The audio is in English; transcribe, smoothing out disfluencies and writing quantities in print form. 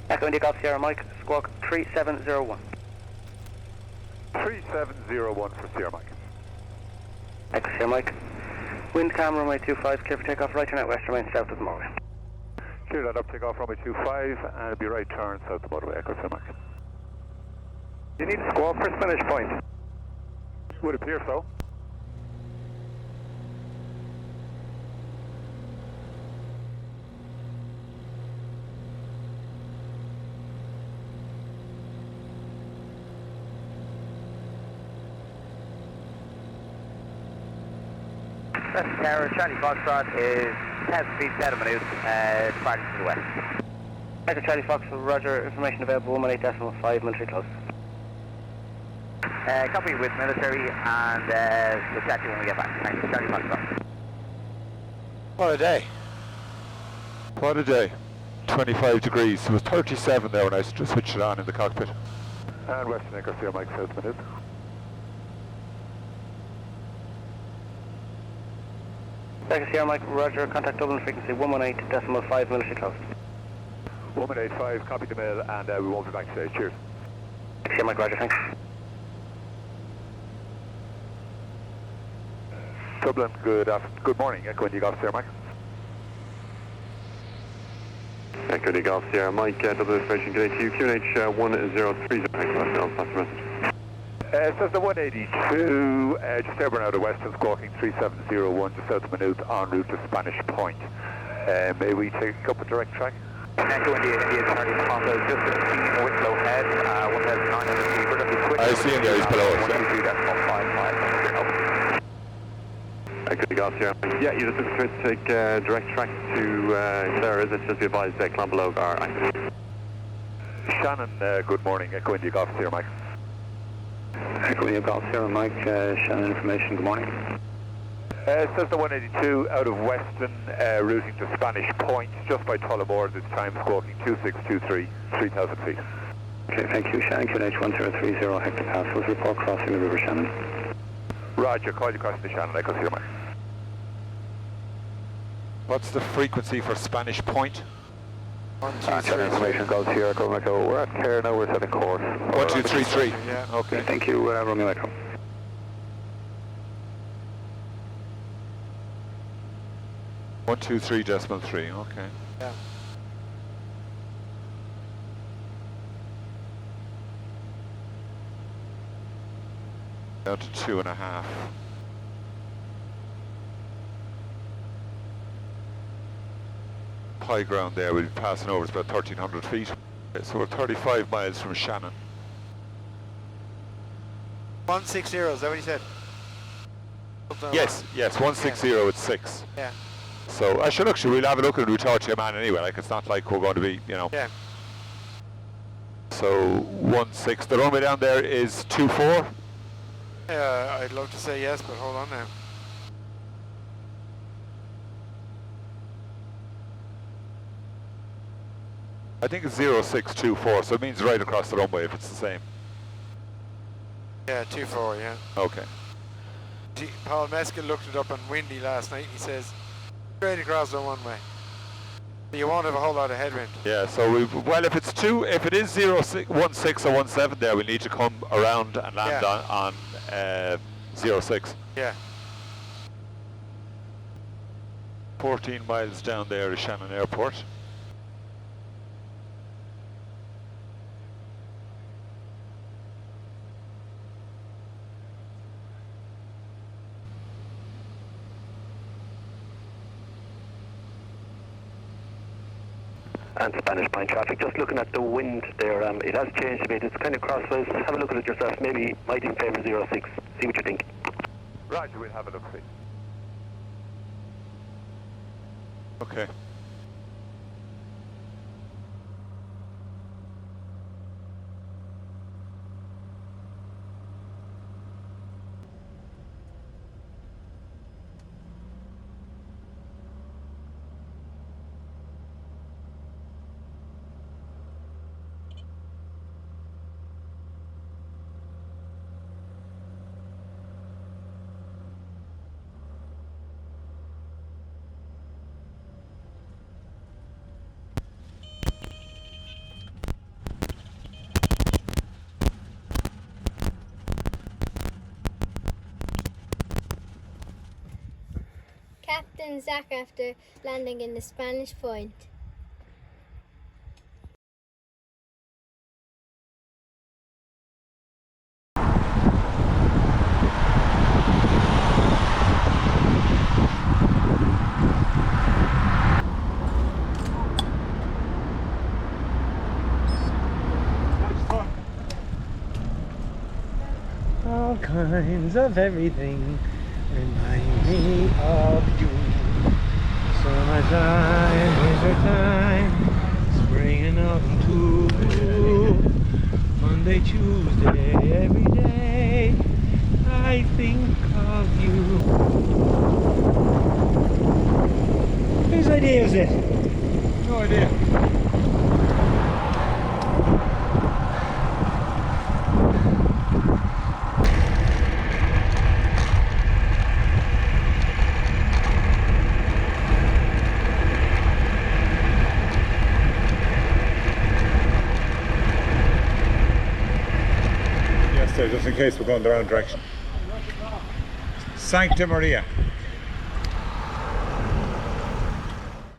Echo India Golf Sierra Mike, squawk 3701. 3701 for Sierra Mike. Echo Sierra Mike. Wind calm runway 25, clear for takeoff, right turn out west, remain south of the motorway. Clear that up, take off runway 25 and it'll be right turn south of the motorway, Echo Sierra Mike. You need a squawk for Spanish Point? Would appear so. Cessna Tower, Charlie Foxtrot is 10 feet, 7 minutes, departing to the west. Echo Charlie Fox, roger, information available 118.5, military close. Copy with military and we'll chat to you when we get back. Thanks, Charlie Foxtrot. What a day. What a day. 25 degrees. It was 37 there when I switched it on in the cockpit. And Western Echo Sierra Mike, south minutes. Echo Sierra Mike, roger, contact Dublin frequency 118.5, military close. 1185, copy the mail and we won't be back today. Cheers. Echo Sierra Mike, roger, thanks. Dublin, good morning. Echo India Golf Sierra Mike. Echo India Golf Sierra Mike, Dublin information today to you, QNH 1030, I'll pass the message. It says the 182, just airborne out of Western, squawking 3701, just south of Maynooth, en route to Spanish Point. May we take up a direct track? Echo India, Charlie Foxtrot, just a steam wind flow head, 1,900 feet, we're going to be switching. I see him there, he's below us. 123.5 miles. Echo India Golf Sierra Mike. Yeah, you're just looking to take direct track to Clare, is it? Just be advised that Clonbelow are active. Shannon, good morning. Echo India Golf Sierra Mike. Echo India Golf Sierra Mike, Shannon information, good morning. It says the 182 out of Weston, routing to Spanish Point, just by Tullamore this time, squawking 2623, 3,000 feet. Okay, thank you. Shannon, QNH 1030, hectopascals, report crossing the river Shannon. Roger, call you crossing the Shannon, Echo Sierra Mike. What's the frequency for Spanish Point? 1, 2, 3, information, Golf Sierra, Echo Echo. We're at Clare now, we're setting course. 1233. Yeah, okay. Thank you, Romeo Echo. One, 2, 3.3. Okay. Yeah. Down to 2.5. High ground there, we'll be passing over, it's about 1,300 feet. So we're 35 miles from Shannon. 160, is that what you said? Yes, 160 at 6. Yeah. So I should actually, we'll have a look and we'll talk to your man anyway, like it's not like we're going to be, you know. Yeah. So 16, the runway down there is 24. I'd love to say yes, but hold on now. I think it's 0624, so it means right across the runway if it's the same. Yeah, 24, yeah. Okay. Paul Meskin looked it up on Windy last night, he says, straight across the one way. You won't have a whole lot of headwind. Yeah, so well, if it's if it is 16 or 17 there, we need to come around and land on 06. Yeah. 14 miles down there is Shannon Airport. And Spanish Point traffic, just looking at the wind there, it has changed a bit, it's kind of crossways, have a look at it yourself, maybe might in favour 06, see what you think. Roger, we'll have a look, see. Okay. and Zach after landing in the Spanish Point. All kinds of everything remind me of you. Summertime, wintertime, spring and autumn too. Monday, Tuesday, every day I think of you. Whose idea is it? No idea. Just in case we're going the wrong direction. Sancta Maria.